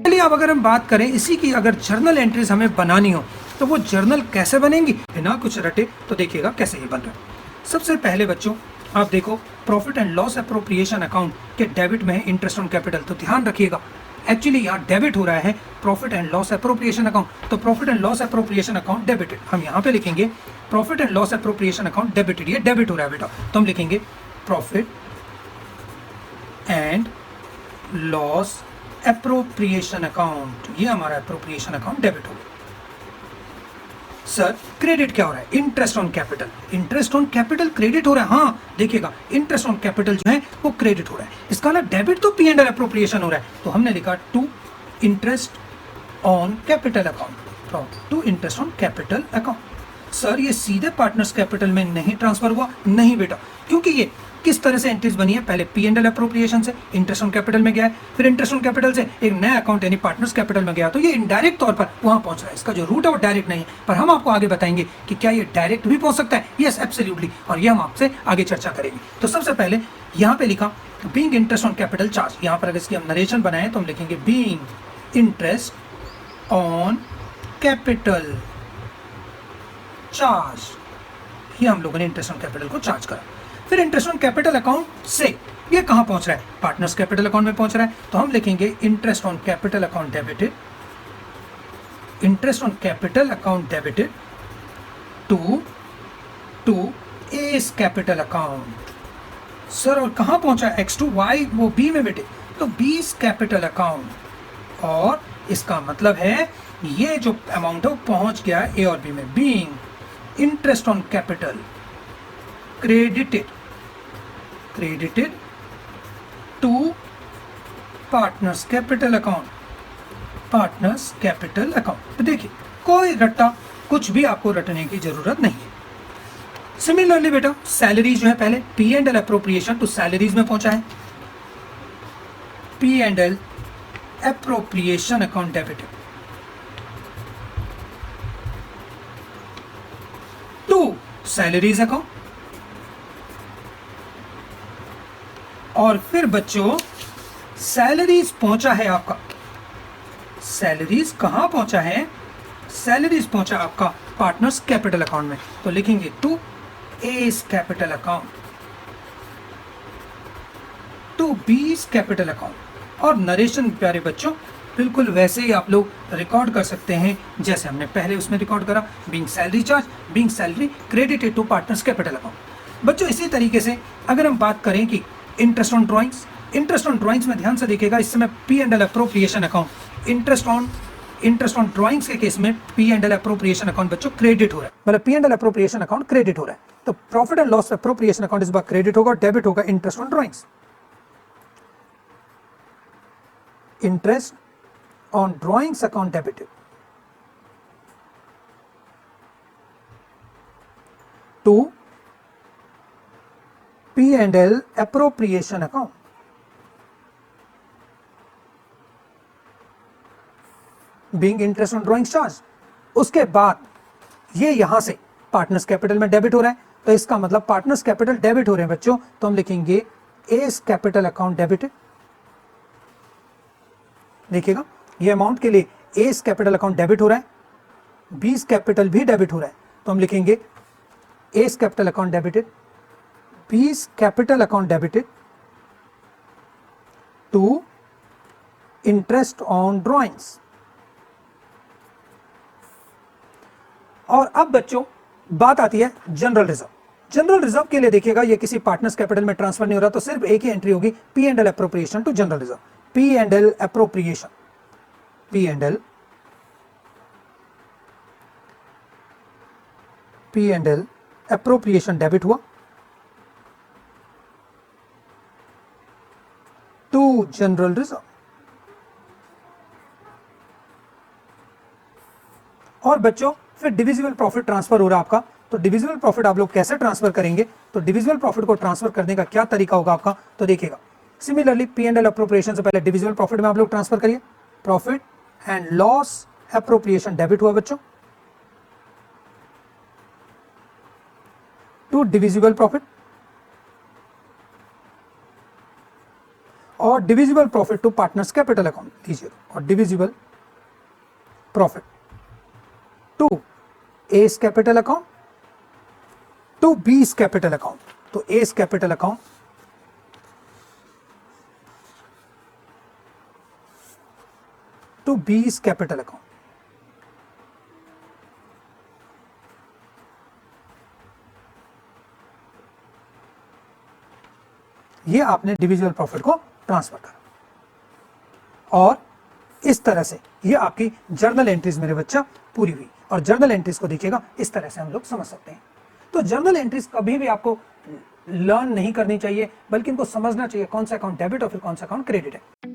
चलिए अब अगर हम बात करें इसी की, अगर जर्नल एंट्रीज हमें बनानी हो तो वो जर्नल कैसे बनेंगी बिना कुछ रटे, तो देखिएगा कैसे ये बन रहा है। सबसे पहले बच्चों आप देखो profit and loss appropriation account के डेबिट में है इंटरेस्ट ऑन कैपिटल, तो ध्यान रखिएगा एक्चुअली यहाँ डेबिट हो रहा है profit and loss appropriation account, तो profit and loss appropriation account debited. हम यहाँ पे लिखेंगे profit and loss appropriation account debited, ये डेबिट हो रहा है बेटा, तो हम लिखेंगे profit and loss appropriation account, ये हमारा एप्रोप्रिएशन अकाउंट डेबिट हो गया। सर क्रेडिट क्या हो रहा है? Interest on capital, interest on capital credit हो रहा है। हाँ देखिएगा इंटरेस्ट ऑन कैपिटल जो है वो क्रेडिट हो रहा है, इसका ना डेबिट तो पी एंड एल एप्रोप्रिएशन हो रहा है, तो हमने लिखा to interest on capital account, to interest on capital account. Sir ये सीधे पार्टनर्स कैपिटल में नहीं ट्रांसफर हुआ? नहीं बेटा, क्योंकि ये किस तरह से एंट्रीज बनी है, पहले पी एंड एल एप्रोप्रिएशन से इंटरेस्ट ऑन कैपिटल में गया है, फिर इंटरेस्ट ऑन कैपिटल से एक नया अकाउंट यानी पार्टनर्स कैपिटल में गया, तो ये इनडायरेक्ट तौर पर वहां पहुंच रहा है। इसका जो रूट है वो डायरेक्ट नहीं है, पर हम आपको आगे बताएंगे कि क्या ये डायरेक्ट भी पहुंच सकता है। यस एब्सोल्युटली, और ये हम आपसे आगे चर्चा करेंगे। तो सबसे पहले यहाँ पे लिखा being interest on capital charge, यहाँ पर अगर इसकी हम नरेशन बनाए तो हम लिखेंगे being interest on capital charge, ये हम लोगों ने इंटरेस्ट ऑन कैपिटल को चार्ज करा। फिर इंटरेस्ट ऑन कैपिटल अकाउंट से ये कहां पहुंच रहा है? पार्टनर्स कैपिटल अकाउंट में पहुंच रहा है, तो हम लिखेंगे interest on capital account debited, interest on capital account debited to A's capital account. Sir और कहां पहुंचा है? एक्स टू वाई वो बी में बेटे, तो बीस कैपिटल अकाउंट, और इसका मतलब है ये जो अमाउंट है वो पहुंच गया ए और बी में। Being interest on capital credited to partners capital account, partners capital account। तो देखिए कोई रट्टा कुछ भी आपको रटने की जरूरत नहीं है। सिमिलरली बेटा सैलरी जो है पहले P and L appropriation to salaries में पहुंचा है, P and L appropriation account debited to salaries account, और फिर बच्चों सैलरीज पहुंचा है आपका, सैलरीज कहां पहुंचा है? सैलरीज पहुंचा आपका पार्टनर्स कैपिटल अकाउंट में, तो लिखेंगे to A's capital account to B's capital account. और नरेशन प्यारे बच्चों बिल्कुल वैसे ही आप लोग रिकॉर्ड कर सकते हैं जैसे हमने पहले उसमें रिकॉर्ड करा, being salary charge, being salary credited to partners capital account. बच्चों इसी तरीके से अगर हम बात करें कि interest on drawings, interest on drawings में ध्यान से देखिएगा इस समय P and L appropriation account, interest on drawings के केस में P and L appropriation account बच्चों क्रेडिट हो रहा है, मतलब P and L appropriation account credit हो रहा है, तो profit and loss appropriation account इस बार क्रेडिट होगा, डेबिट होगा interest on drawings. Interest on drawings account debited to P and L appropriation account, being interest on drawing charge. उसके बाद ये यहां से पार्टनर्स कैपिटल में डेबिट हो रहा है, तो इसका मतलब पार्टनर्स कैपिटल डेबिट हो रहे हैं बच्चों, तो हम लिखेंगे एस कैपिटल अकाउंट डेबिटेड। देखिएगा ये अमाउंट के लिए एस कैपिटल अकाउंट डेबिट हो रहा है, बीस कैपिटल भी डेबिट हो रहा है, तो हम लिखेंगे A's capital account debited, B's capital account debited to interest on drawings. और अब बच्चों बात आती है जनरल रिजर्व। जनरल रिजर्व के लिए देखिएगा ये किसी पार्टनर्स कैपिटल में ट्रांसफर नहीं हो रहा, तो सिर्फ एक ही एंट्री होगी P and L appropriation to general reserve, P and L appropriation, P and L appropriation debit हुआ टू जनरल रिजर्व। और बच्चों फिर डिविजिबल प्रॉफिट ट्रांसफर हो रहा है आपका, तो डिविजिबल प्रॉफिट आप लोग कैसे ट्रांसफर करेंगे? तो डिविजिबल प्रॉफिट को ट्रांसफर करने का क्या तरीका होगा आपका? तो देखिएगा similarly P and L appropriation से पहले डिविजिबल प्रॉफिट में आप लोग ट्रांसफर करिए, profit and loss appropriation debit हुआ बच्चों टू डिविजिबल प्रॉफिट, और divisible profit to partners capital account दीजिए, और divisible profit to A's capital account to B's capital account. तो A's capital account to B's capital account. ये आपने divisible profit को transfer करा, और इस तरह से ये आपकी जर्नल एंट्रीज मेरे बच्चा पूरी हुई। और जर्नल एंट्रीज को देखिएगा इस तरह से हम लोग समझ सकते हैं। तो जर्नल एंट्रीज कभी भी आपको लर्न नहीं करनी चाहिए, बल्कि इनको समझना चाहिए कौन सा अकाउंट डेबिट और फिर कौन सा अकाउंट क्रेडिट है।